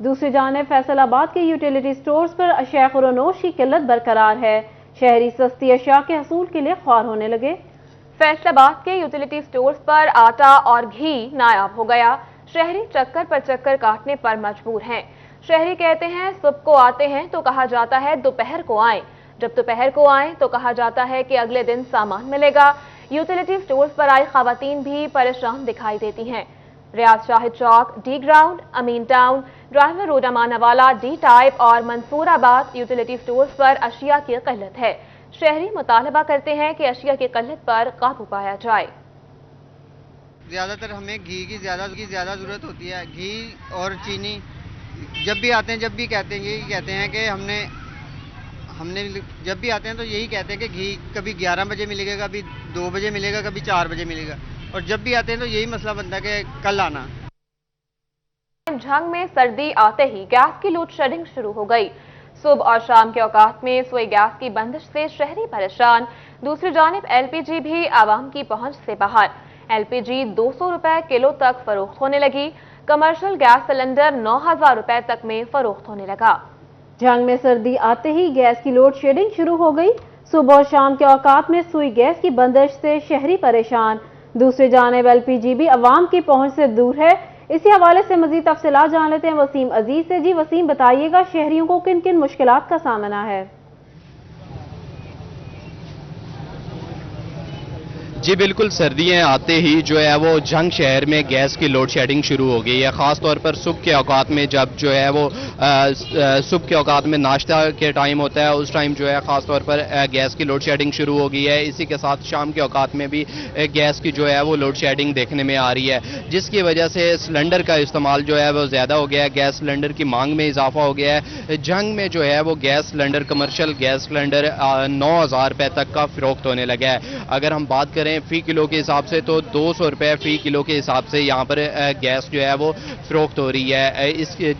دوسری جانب فیصل آباد کے یوٹیلیٹی سٹورز پر اشیاء خورونوش کی قلت برقرار ہے۔ شہری سستی اشیاء کے حصول کے لیے خوار ہونے لگے۔ فیصل آباد کے یوٹیلیٹی سٹورز پر آٹا اور گھی نایاب ہو گیا۔ شہری چکر پر چکر کاٹنے پر مجبور ہیں۔ شہری کہتے ہیں صبح کو آتے ہیں تو کہا جاتا ہے دوپہر کو آئیں، جب دوپہر کو آئیں تو کہا جاتا ہے کہ اگلے دن سامان ملے گا۔ یوٹیلیٹی سٹورز پر آئی خواتین بھی پریشان دکھائی دیتی ہیں۔ ریاض شاہد چوک، ڈی گراؤنڈ، امین ٹاؤن، ڈرائیور روڈ امانہ والا، ڈی ٹائپ اور منصور آباد یوٹیلیٹی سٹورز پر اشیاء کی قلت ہے۔ شہری مطالبہ کرتے ہیں کہ اشیاء کی قلت پر قابو پایا جائے۔ زیادہ تر ہمیں گھی کی زیادہ ضرورت ہوتی ہے، گھی اور چینی۔ جب بھی آتے ہیں یہی کہتے ہیں کہ ہم نے جب بھی آتے ہیں تو یہی کہتے ہیں کہ گھی کبھی 11 بجے ملے گا، کبھی 2 بجے ملے گا، کبھی 4 بجے ملے گا، اور جب بھی آتے ہیں تو یہی مسئلہ بنتا ہے کہ کل آنا۔ جھنگ میں سردی آتے ہی گیس کی لوڈ شیڈنگ شروع ہو گئی۔ صبح اور شام کے اوقات میں سوئی گیس کی بندش سے شہری پریشان۔ دوسری جانب ایل پی جی بھی عوام کی پہنچ سے باہر۔ ایل پی جی 200 روپے کلو تک فروخت ہونے لگی۔ کمرشل گیس سلنڈر 9000 روپے تک میں فروخت ہونے لگا۔ جھنگ میں سردی آتے ہی گیس کی لوڈ شیڈنگ شروع ہو گئی۔ صبح اور شام کے اوقات میں سوئی گیس کی بندش سے شہری پریشان۔ دوسری جانب ایل پی جی بھی عوام کی پہنچ سے دور ہے۔ اسی حوالے سے مزید تفصیلات جان لیتے ہیں وسیم عزیز سے۔ جی وسیم، بتائیے گا شہریوں کو کن کن مشکلات کا سامنا ہے؟ جی بالکل، سردیاں آتے ہی جو ہے وہ جھنگ شہر میں گیس کی لوڈ شیڈنگ شروع ہو گئی ہے، خاص طور پر صبح کے اوقات میں، جب جو ہے وہ صبح کے اوقات میں ناشتہ کے ٹائم ہوتا ہے، اس ٹائم جو ہے خاص طور پر گیس کی لوڈ شیڈنگ شروع ہو گئی ہے۔ اسی کے ساتھ شام کے اوقات میں بھی گیس کی جو ہے وہ لوڈ شیڈنگ دیکھنے میں آ رہی ہے، جس کی وجہ سے سلنڈر کا استعمال جو ہے وہ زیادہ ہو گیا ہے، گیس سلنڈر کی مانگ میں اضافہ ہو گیا ہے۔ جھنگ میں جو ہے وہ gas cylinder, commercial gas cylinder 9000 روپے تک کا فروخت ہونے لگا ہے۔ اگر ہم بات کریں فی کلو کے حساب سے تو 200 روپے فی کلو کے حساب سے یہاں پر گیس جو ہے وہ فروخت ہو رہی ہے،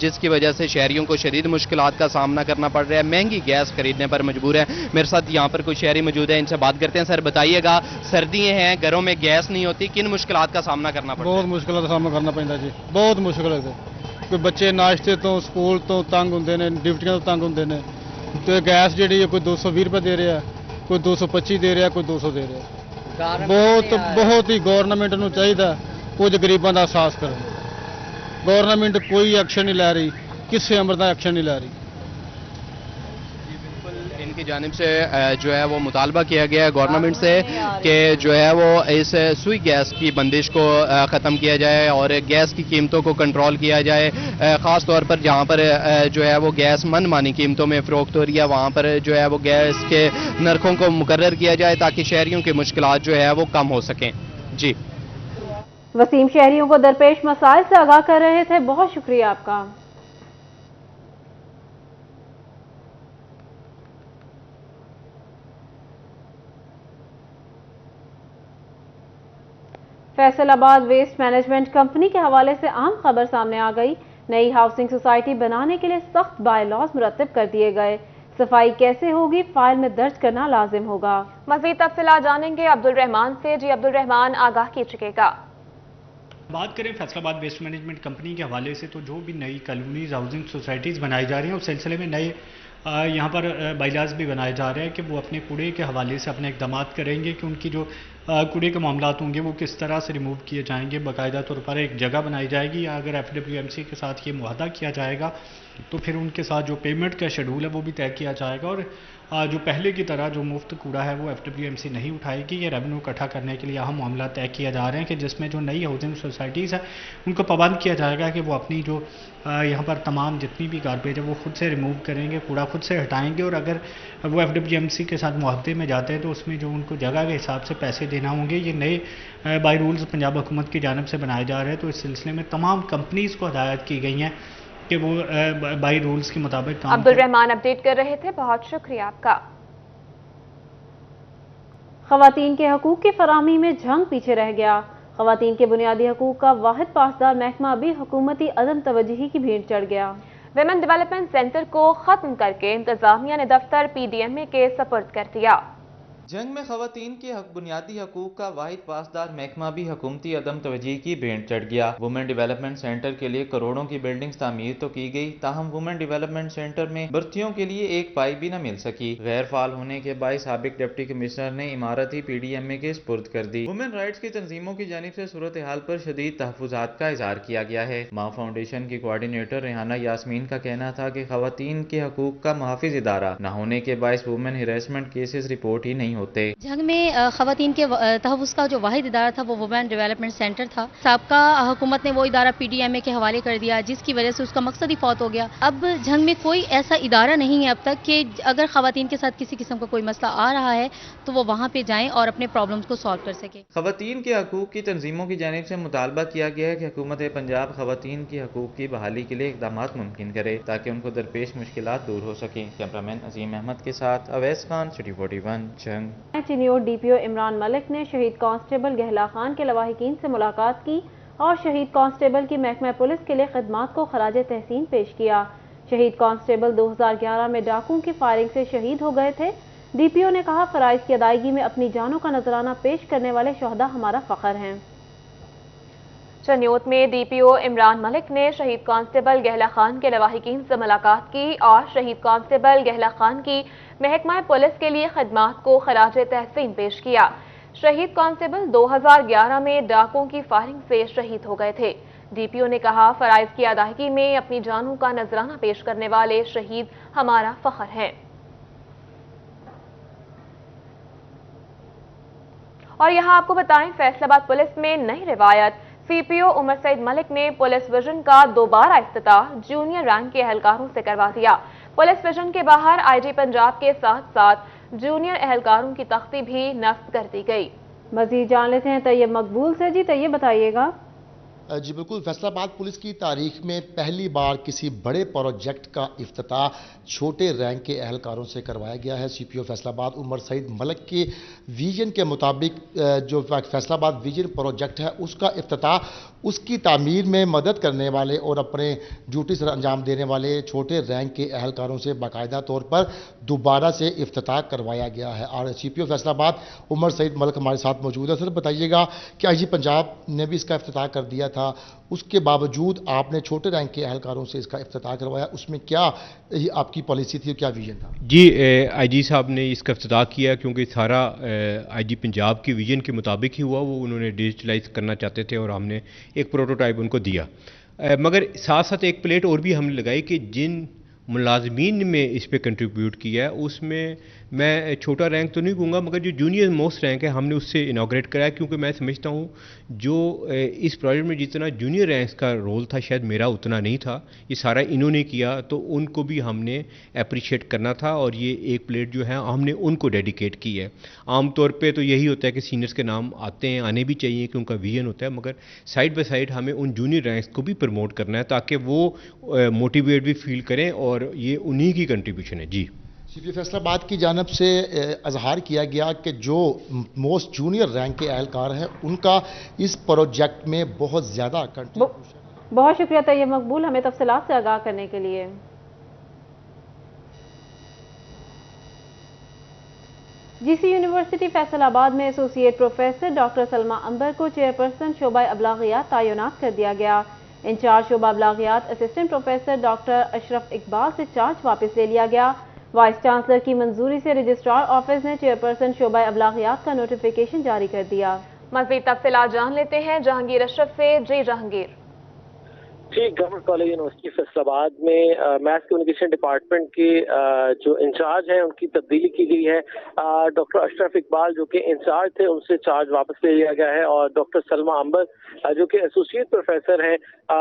جس کی وجہ سے شہریوں کو شدید مشکلات کا سامنا کرنا پڑ رہا ہے، مہنگی گیس خریدنے پر مجبور ہے۔ میرے ساتھ یہاں پر کوئی شہری موجود ہے، ان سے بات کرتے ہیں۔ سر بتائیے گا، سردیاں ہیں، گھروں میں گیس نہیں ہوتی، کن مشکلات کا سامنا کرنا پڑتا ہے؟ بہت مشکلات کا سامنا کرنا پڑتا جی، بہت مشکل ہے۔ کوئی بچے ناشتے تو سکول تو تنگ ہوندے نے، ڈیوٹیاں تو تنگ ہوندے نے، تو گیس جہی ہے کوئی 220 روپے دے رہا ہے، کوئی 225 دے رہا ہے، کوئی 200 دے رہا ہے۔ بہت ہی گورنمنٹ نو چاہیے کچھ غریباں دا احساس کرے۔ گورنمنٹ کوئی ایکشن نہیں لے رہی، کسی امر دا ایکشن نہیں لے رہی۔ ان کی جانب سے جو ہے وہ مطالبہ کیا گیا ہے گورنمنٹ سے کہ جو ہے وہ اس سوئی گیس کی بندش کو ختم کیا جائے اور گیس کی قیمتوں کو کنٹرول کیا جائے، خاص طور پر جہاں پر جو ہے وہ گیس من مانی قیمتوں میں فروخت ہو رہی ہے، وہاں پر جو ہے وہ گیس کے نرخوں کو مقرر کیا جائے تاکہ شہریوں کی مشکلات جو ہے وہ کم ہو سکیں۔ جی وسیم شہریوں کو درپیش مسائل سے آگاہ کر رہے تھے، بہت شکریہ آپ کا۔ فیصل آباد ویسٹ مینجمنٹ کمپنی کے حوالے سے اہم خبر سامنے آ گئی۔ نئی ہاؤسنگ سوسائٹی بنانے کے لیے سخت بائی لاز مرتب کر دیے گئے۔ صفائی کیسے ہوگی، فائل میں درج کرنا لازم ہوگا۔ مزید تفصیلات جانیں گے عبدالرحمان سے۔ جی عبدالرحمان، آگاہ کیجیے گا۔ بات کریں فیصل آباد ویسٹ مینجمنٹ کمپنی کے حوالے سے، تو جو بھی نئی کالونیز ہاؤسنگ سوسائٹیز بنائی جا رہی ہیں اس سلسلے میں نئے یہاں پر بائی لاز بھی بنائے جا رہے ہیں کہ وہ اپنے کوڑے کے حوالے سے اپنے اقدامات کریں گے کہ ان کی جو کوڑے کے معاملات ہوں گے وہ کس طرح سے ریموو کیے جائیں گے۔ باقاعدہ طور پر ایک جگہ بنائی جائے گی، یا اگر FWMC کے ساتھ یہ معاہدہ کیا جائے گا تو پھر ان کے ساتھ جو پیمنٹ کا شیڈول ہے وہ بھی طے کیا جائے گا، اور جو پہلے کی طرح جو مفت کوڑا ہے وہ FWMC نہیں اٹھائے گی۔ یہ ریونیو اکٹھا کرنے کے لیے اہم معاملات طے کیے جا رہے ہیں کہ جس میں جو نئی ہاؤسنگ سوسائٹیز ہیں ان کو پابند کیا جائے گا کہ وہ اپنی جو یہاں پر تمام جتنی بھی گاربیج ہے وہ خود سے ریموو کریں گے، کوڑا خود سے ہٹائیں گے، اور اگر وہ FWMC کے ساتھ معاہدے میں جاتے ہیں تو اس میں جو ان کو جگہ کے حساب سے پیسے دینا ہوں گے۔ یہ نئے بائی رولز پنجاب حکومت کی جانب سے بنائے جا رہے ہیں، تو اس سلسلے میں تمام کمپنیز کو ہدایت کی گئی ہیں کہ وہ بائی رولز کے مطابق کام عبدالرحمان اپڈیٹ کر رہے تھے، بہت شکریہ آپ کا۔ خواتین کے حقوق کی فراہمی میں جھنگ پیچھے رہ گیا۔ خواتین کے بنیادی حقوق کا واحد پاسدار محکمہ بھی حکومتی عدم توجہی کی بھیڑ چڑھ گیا۔ ویمن ڈیولپمنٹ سینٹر کو ختم کر کے انتظامیہ نے دفتر PDMA کے سپرد کر دیا۔ जंग में खवातीन के बुनियादी हकूक का वाहिद पासदार महकमा भी हुकूमती अदम तवज्जी की भेंट चढ़ गया। वुमेन डेवलपमेंट सेंटर के लिए करोड़ों की बिल्डिंग्स तामीर तो की गई, ताहम वुमेन डेवलपमेंट सेंटर में भर्तियों के लिए एक पाई भी न मिल सकी। गैर फाल होने के बायस साबिक डिप्टी कमिश्नर ने इमारत ही PDMA के स्पुर्द कर दी। वुमेन राइट्स की तंजीमों की जानिब से सूरत हाल पर शदीद तहफ़्फ़ुज़ात का इज़हार किया गया है। माँ फाउंडेशन की कोऑर्डिनेटर रेहाना यास्मीन का कहना था कि खवातीन के हकूक का मुहाफिज इदारा न होने के बायस वुमेन हिरासमेंट केसेस रिपोर्ट ही नहीं होते। जंग में खवातीन के तहफ़्फ़ुज़ का जो वाहिद इदारा था वो वुमेन डेवलपमेंट सेंटर था। साबका हुकूमत ने वो इदारा PDMA के हवाले कर दिया, जिसकी वजह से उसका मकसद ही फौत हो गया। अब जंग में कोई ऐसा इदारा नहीं है अब तक कि अगर खवातीन के साथ किसी किस्म का कोई मसला आ रहा है तो वो वहाँ पे जाएं और अपने प्रॉब्लम्स को सॉल्व कर सके। खवातीन के हकूक की तंजीमों की जानिब से मुतालबा किया गया है कि हुकूमत पंजाब खवातीन की हकूक की बहाली के लिए इक़दामात मुमकिन करे ताकि उनको दरपेश मुश्किलात दूर हो सकें। कैमरामैन अजीम अहमद के साथ अवैस खान, सिटी 41, जंग। चिन्योट DPO इमरान मलिक ने शहीद कांस्टेबल गहला खान के लवाहिकीन से मुलाकात की और शहीद कांस्टेबल की महकमा पुलिस के लिए खिदमात को खराज तहसीन पेश किया। शहीद कांस्टेबल 2011 में डाकुओं की फायरिंग से शहीद हो गए थे। DPO ने कहा, फराइज की अदायगी में अपनी जानों का नजराना पेश करने वाले शहदा हमारा फख्र हैं। चन्योत में DPO इमरान मलिक ने शहीद कांस्टेबल गहला खान के लवाहिकीन से मुलाकात की और शहीद कांस्टेबल गहला खान की महकमा पुलिस के लिए खिदमात को खराज तहसीन पेश किया। शहीद कांस्टेबल 2011 में डाकुओं की फायरिंग से शहीद हो गए थे। DPO ने कहा, फराइज की अदायगी में अपनी जानों का नजराना पेश करने वाले शहीद हमारा फख्र है। और यहाँ आपको बताएं, फैसलाबाद पुलिस में नई रिवायत। CPO उमर सईद मलिक ने पुलिस विजन का दोबारा इफ्तिताह जूनियर रैंक के एहलकारों से करवा दिया। पुलिस विजन के बाहर IG पंजाब के साथ साथ जूनियर एहलकारों की तख्ती भी नस्ब कर दी गई। मजीद जान लेते हैं तैयब मकबूल से। जी तैयब, बताइएगा। जी बिल्कुल, फैसलाबाद पुलिस की तारीख में पहली बार किसी बड़े प्रोजेक्ट का इफ्तिताह छोटे रैंक के एहलकारों से करवाया गया है। CPO फैसलाबाद उमर सईद मलिक के विजन के मुताबिक जो फैसलाबाद विजन प्रोजेक्ट है उसका इफ्तिताह उसकी तामीर में मदद करने वाले और अपने ड्यूटी से अंजाम देने वाले छोटे रैंक के एहलकारों से बाकायदा तौर पर दोबारा से इफ्तिताह करवाया गया है। और CPO फैसलाबाद उमर सईद मलिक हमारे साथ मौजूद है। सर बताइएगा कि IG पंजाब ने भी इसका इफ्तिताह कर दिया था, उसके बावजूद आपने छोटे रैंक के एहलकारों से इसका इफ्तिताह करवाया, उसमें क्या आपकी पॉलिसी थी और क्या विजन था? जी, IG साहब ने इसका इफ्तिताह किया क्योंकि सारा IG पंजाब की विजन के मुताबिक ही हुआ। वो उन्होंने डिजिटलाइज करना चाहते थे और हमने एक प्रोटोटाइप उनको दिया। मगर साथ साथ एक प्लेट और भी हमने लगाई कि जिन मुलाजमीन में इस पे कंट्रीब्यूट किया है उसमें मैं छोटा रैंक तो नहीं कहूँगा, मगर जो जूनियर मोस्ट रैंक है हमने उससे इनाग्रेट कराया, क्योंकि मैं समझता हूँ जो इस प्रोजेक्ट में जितना जूनियर रैंक्स का रोल था शायद मेरा उतना नहीं था। ये सारा इन्होंने किया तो उनको भी हमने अप्रिशिएट करना था और ये एक प्लेट जो है हमने उनको डेडिकेट की है। आमतौर पे तो यही होता है कि सीनियर्स के नाम आते हैं, आने भी चाहिए कि उनका विजन होता है, मगर साइड बाय साइड हमें उन जूनियर रैंक्स को भी प्रमोट करना है ताकि वो मोटिवेट भी फील करें और ये उन्हीं की कंट्रीब्यूशन है। जी, CPO फैसलाबाद की जानब से इजहार किया गया कि जो मोस्ट जूनियर रैंक के एहलकार हैं उनका इस प्रोजेक्ट में बहुत ज़्यादा कंट्रीब्यूशन। बहुत शुक्रिया तैयब मकबूल, हमें तफसीलात से आगाह करने के लिए। GC यूनिवर्सिटी फैसलाबाद में associate professor doctor Salma Ambar को चेयरपर्सन शोबा अबलागियात तैनात कर दिया गया। इंचार्ज शोबा अबलागियात assistant professor doctor Ashraf Iqbal से चार्ज वापस ले लिया गया। वाइस चांसलर की मंजूरी से रजिस्ट्रार ऑफिस ने चेयरपर्सन शोबा अबलागियात का नोटिफिकेशन जारी कर दिया। मज़ीद तफसीलात जान लेते हैं जहांगीर अशरफ से। जी जहांगीर। जी, गवर्नमेंट कॉलेज यूनिवर्सिटी फैसलाबाद में मैथ कम्युनिकेशन डिपार्टमेंट के जो इंचार्ज हैं उनकी तब्दीली की गई है। डॉक्टर अशरफ इकबाल जो कि इंचार्ज थे उनसे चार्ज वापस ले लिया गया है और डॉक्टर सलमा अंबर जो कि एसोसिएट प्रोफेसर हैं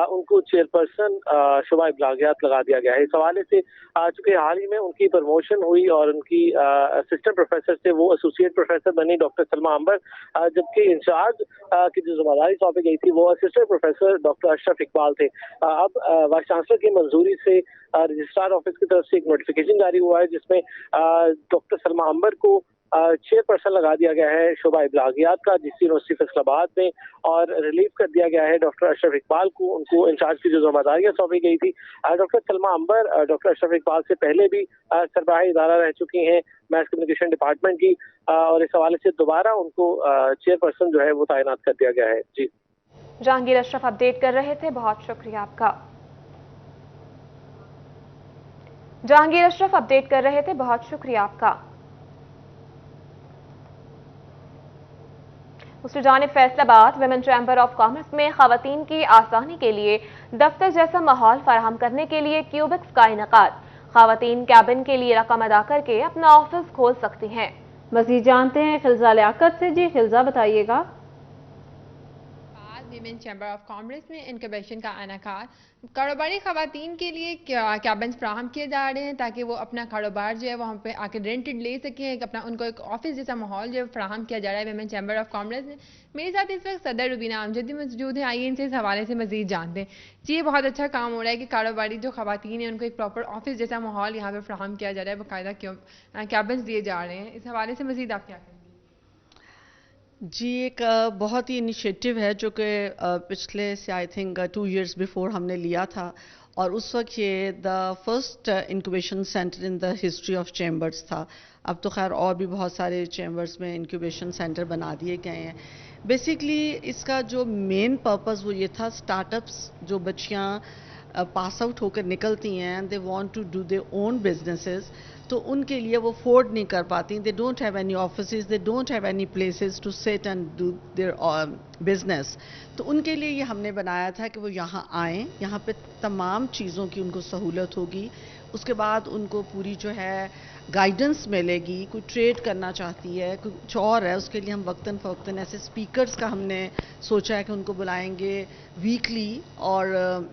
उनको चेयरपर्सन शोबा अबलागियात लगा दिया गया है। इस हवाले से चूंकि हाल ही में उनकी प्रमोशन हुई और उनकी असिस्टेंट प्रोफेसर से वो एसोसिएट प्रोफेसर बनी डॉक्टर सलमा अंबर, जबकि इंचार्ज की जो जिम्मेदारी सौंपी गई थी वो assistant professor doctor Ashraf Iqbal थे। अब वाइस चांसलर की मंजूरी से रजिस्ट्रार ऑफिस की तरफ से एक नोटिफिकेशन जारी हुआ है जिसमें डॉक्टर सलमा अंबर को चेयरपर्सन लगा दिया गया है शोबा इब्लागियात का जिस यूनिवर्सिटी फैसलाबाद में, और रिलीव कर दिया गया है डॉक्टर अशरफ इकबाल को। उनको इंचार्ज की जो जिम्मेदारियां सौंपी गई थी, डॉक्टर सलमा अंबर डॉक्टर अशरफ इकबाल से पहले भी सरबराह इदारा रह चुकी हैं मैस कम्युनिकेशन डिपार्टमेंट की, और इस हवाले से दोबारा उनको चेयरपर्सन जो है वो तैनात कर दिया गया है। जी, जहांगीर अशरफ अपडेट कर रहे थे, बहुत शुक्रिया आपका। जहांगीर अशरफ अपडेट कर रहे थे, बहुत शुक्रिया आपका। दूसरी जानिब Faisalabad women chamber of commerce में खवातीन की आसानी के लिए दफ्तर जैसा माहौल फराहम करने के लिए क्यूबिक्स का इनेकाद। खवातीन कैबिन के लिए रकम अदा करके अपना ऑफिस खोल सकती हैं। मजीद जानते हैं खिलजा लियाकत से। जी खिलजा, बताइएगा। विमेन चैम्बर ऑफ कॉमर्स में इनक्यूबेशन का इनेकाद कारोबारी खवातीन के लिए कैबिन्स फ्राहम किए जा रहे हैं ताकि वो अपना कारोबार जो है वहाँ पे आके रेंटेड ले सकें, अपना उनको एक ऑफिस जैसा माहौल जो है फ्राहम किया जा रहा है विमेन चैम्बर ऑफ कॉमर्स में। मेरे साथ इस वक्त सदर रुबीना अमजदी मौजूद हैं, आइए इनसे इस हवाले से मजीद जानते हैं। जी, ये बहुत अच्छा काम हो रहा है कि कारोबारी जो खवातीन हैं उनको एक प्रॉपर ऑफिस जैसा माहौल यहाँ पे फ्राहम किया जा रहा है, बाकायदा कैबिन्स दिए जा रहे हैं। इस हवाले से मजीद आप क्या करेंगे? जी, एक बहुत ही इनिशिएटिव है जो कि पिछले से आई थिंक 2 years बिफोर हमने लिया था, और उस वक्त ये the first incubation centre in the history of chambers था। अब तो खैर और भी बहुत सारे चैम्बर्स में इंक्यूबेशन सेंटर बना दिए गए हैं। बेसिकली इसका जो मेन पर्पस वो ये था, स्टार्टअप्स जो बच्चियाँ पास आउट होकर निकलती हैं, they want to do their own businesses, तो उनके लिए वो अफोर्ड नहीं कर पाती, they don't have any offices, they don't have any places to sit and do their business. तो उनके लिए ये हमने बनाया था कि वो यहाँ आएँ, यहाँ पे तमाम चीज़ों की उनको सहूलत होगी। उसके बाद उनको पूरी जो है गाइडेंस मिलेगी। कोई ट्रेड करना चाहती है, कुछ और है, उसके लिए हम वक्तन फ़वक्तन ऐसे स्पीकर्स का हमने सोचा है कि उनको बुलाएंगे वीकली, और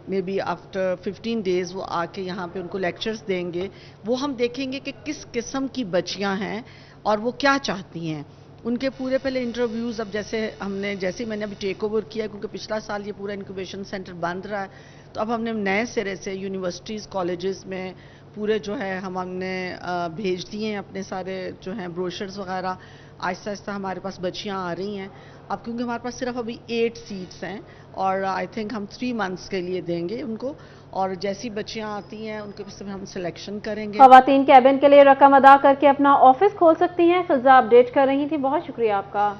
मे बी आफ्टर 15 days वो आके यहाँ पे उनको लेक्चर्स देंगे। वो हम देखेंगे कि किस किस्म की बच्चियाँ हैं और वो क्या चाहती हैं। उनके पूरे पहले इंटरव्यूज़, अब जैसे मैंने अभी टेक ओवर किया, क्योंकि पिछला साल ये पूरा इंक्यूबेशन सेंटर बंद रहा है, तो अब हमने नए सिरे से यूनिवर्सिटीज़ कॉलेजेस में पूरे जो है हमने भेज दिए हैं अपने सारे जो हैं ब्रोशर्स वगैरह। आहिस्ता आहिस्ता हमारे पास बच्चियाँ आ रही हैं अब, क्योंकि हमारे पास सिर्फ अभी 8 सीट्स हैं, और आई थिंक हम 3 months के लिए देंगे उनको, और जैसी बच्चियाँ आती हैं उनके से हम सिलेक्शन करेंगे। खवातीन कैबिन के लिए रकम अदा करके अपना ऑफिस खोल सकती हैं। खिलजा अपडेट कर रही थी, बहुत शुक्रिया आपका।